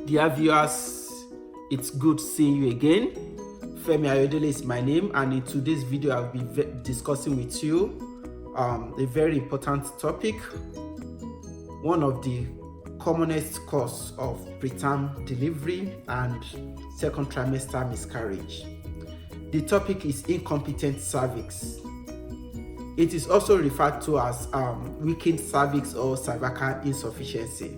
Dear viewers, it's good seeing you again. Femi Ayodele is my name, and in today's video I'll be discussing with you a very important topic, one of the commonest cause of preterm delivery and second trimester miscarriage. The topic is incompetent cervix. It is also referred to as weakened cervix or cervical insufficiency.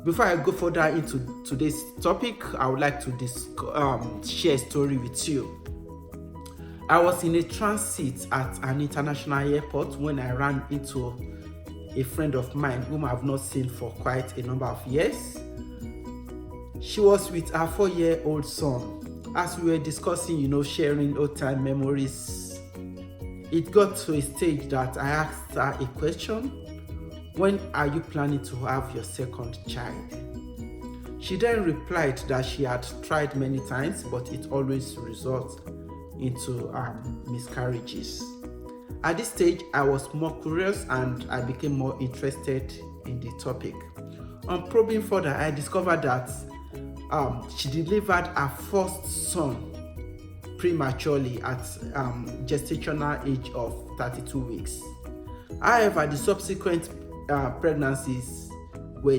Before I go further into today's topic, I would like to share a story with you. I was in a transit at an international airport when I ran into a friend of mine whom I have not seen for quite a number of years. She was with her 4-year-old son. As we were discussing, sharing old-time memories, it got to a stage that I asked her a question: when are you planning to have your second child? She then replied that she had tried many times, but it always results into miscarriages. At this stage, I was more curious and I became more interested in the topic. On probing further, I discovered that she delivered her first son prematurely at gestational age of 32 weeks. However, the subsequent pregnancies were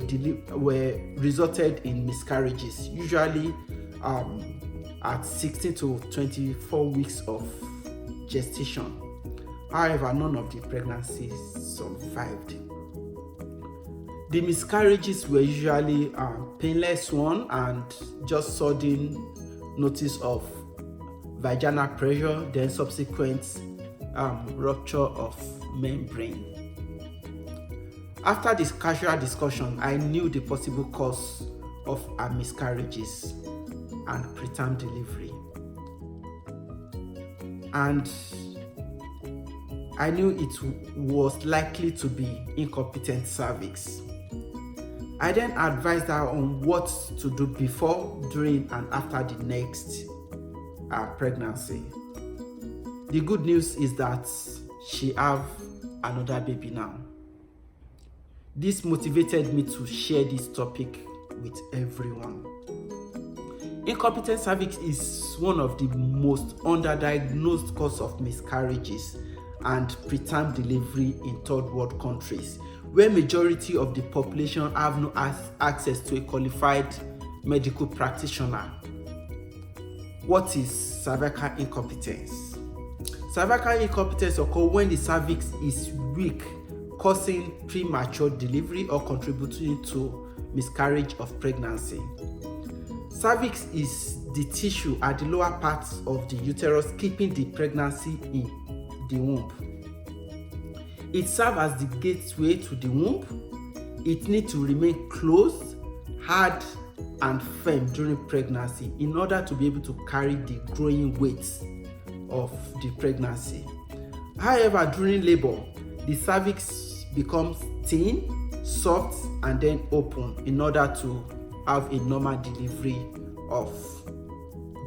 resulted in miscarriages, usually at 16 to 24 weeks of gestation. However, none of the pregnancies survived. The miscarriages were usually painless one and just sudden notice of vaginal pressure, then subsequent rupture of membrane. After this casual discussion, I knew the possible cause of her miscarriages and preterm delivery. And I knew it was likely to be incompetent cervix. I then advised her on what to do before, during, and after the next pregnancy. The good news is that she have another baby now. This motivated me to share this topic with everyone. Incompetent cervix is one of the most underdiagnosed causes of miscarriages and preterm delivery in third world countries, where majority of the population have no access to a qualified medical practitioner. What is cervical incompetence? Cervical incompetence occurs when the cervix is weak, causing premature delivery or contributing to miscarriage of pregnancy. Cervix is the tissue at the lower parts of the uterus keeping the pregnancy in the womb. It serves as the gateway to the womb. It needs to remain closed, hard, and firm during pregnancy in order to be able to carry the growing weight of the pregnancy. However, during labor, the cervix becomes thin, soft, and then open in order to have a normal delivery of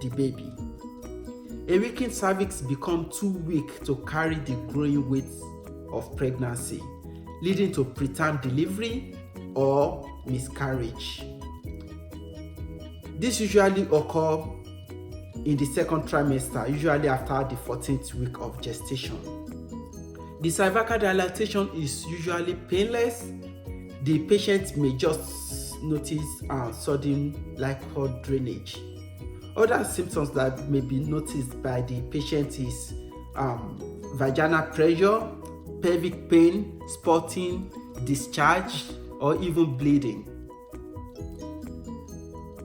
the baby. A weakened cervix becomes too weak to carry the growing weight of pregnancy, leading to preterm delivery or miscarriage. This usually occurs in the second trimester, usually after the 14th week of gestation. The cervical dilatation is usually painless. The patient may just notice sudden liquid drainage. Other symptoms that may be noticed by the patient is vaginal pressure, pelvic pain, spotting, discharge, or even bleeding.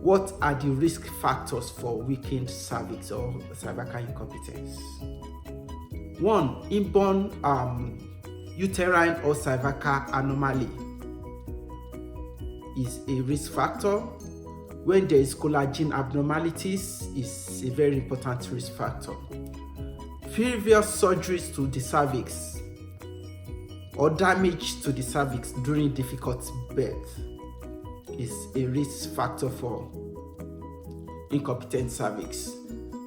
What are the risk factors for weakened cervix or cervical incompetence? 1. Inborn uterine or cervical anomaly is a risk factor. When there is collagen abnormalities, is a very important risk factor. Previous surgeries to the cervix or damage to the cervix during difficult birth is a risk factor for incompetent cervix.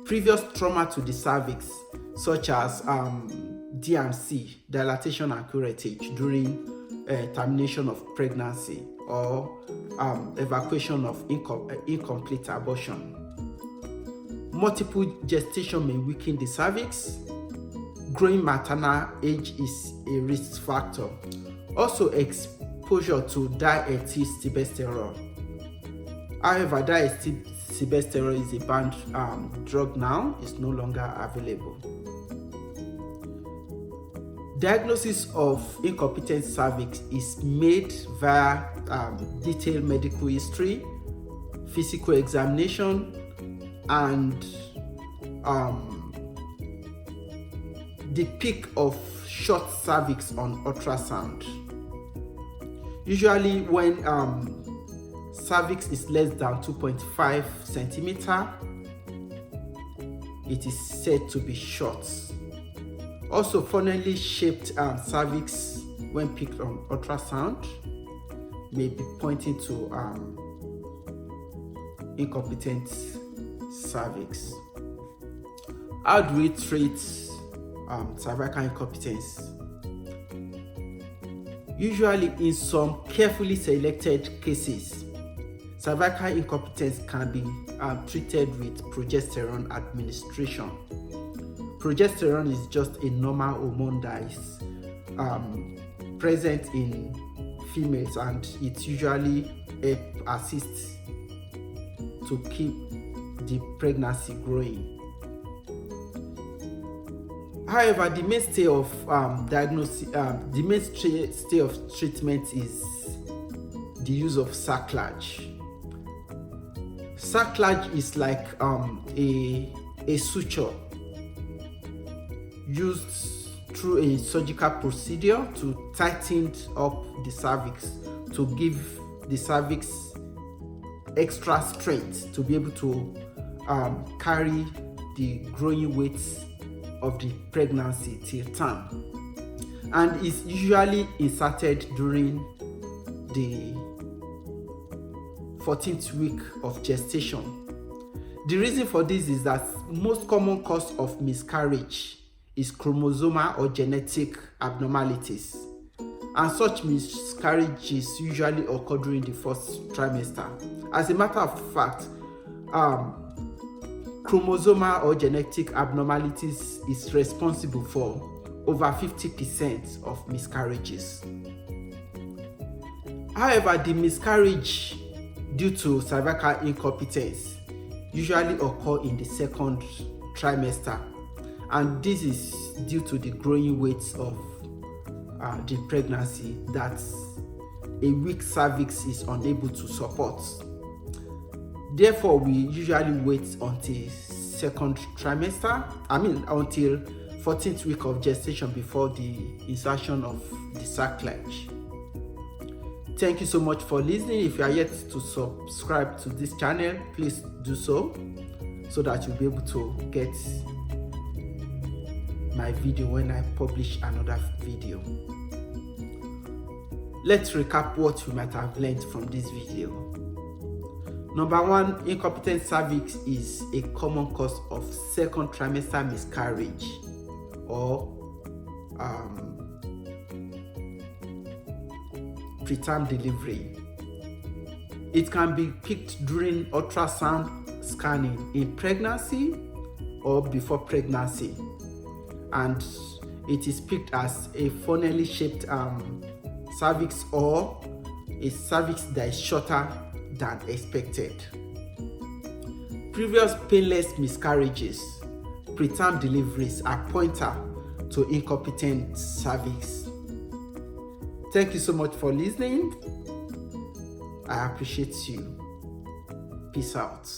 Previous trauma to the cervix, such as DMC, dilatation and curettage, during termination of pregnancy, or evacuation of incomplete abortion. Multiple gestation may weaken the cervix. Growing maternal age is a risk factor. Also, exposure to diethylstilbestrol. However, diethylstilbestrol is a banned drug now. It's no longer available. Diagnosis of incompetent cervix is made via detailed medical history, physical examination, and the peak of short cervix on ultrasound. Usually when cervix is less than 2.5 centimeter, it is said to be short. Also, funnily shaped cervix when picked on ultrasound may be pointing to incompetent cervix. How do we treat cervical incompetence? Usually, in some carefully selected cases, cervical incompetence can be treated with progesterone administration. Progesterone is just a normal hormone that is present in females, and it usually assists to keep the pregnancy growing. However, the mainstay of treatment is the use of sacrilege. Sacrilege is like a suture used through a surgical procedure to tighten up the cervix, to give the cervix extra strength to be able to carry the growing weight of the pregnancy till term, and is usually inserted during the 14th week of gestation. The reason for this is that most common cause of miscarriage is chromosomal or genetic abnormalities, and such miscarriages usually occur during the first trimester. As a matter of fact, chromosomal or genetic abnormalities is responsible for over 50% of miscarriages. However, the miscarriage due to cervical incompetence usually occur in the second trimester, and this is due to the growing weight of the pregnancy that a weak cervix is unable to support. Therefore, we usually wait until second trimester, until 14th week of gestation before the insertion of the sacrilege. Thank you so much for listening. If you are yet to subscribe to this channel, please do so that you'll be able to get my video when I publish another video. Let's recap what we might have learned from this video. Number one, incompetent cervix is a common cause of second trimester miscarriage or preterm delivery. It can be picked during ultrasound scanning in pregnancy or before pregnancy, and it is picked as a funnily shaped cervix or a cervix that is shorter than expected. Previous painless miscarriages, preterm deliveries are pointer to incompetent cervix. Thank you so much for listening. I appreciate you. Peace out.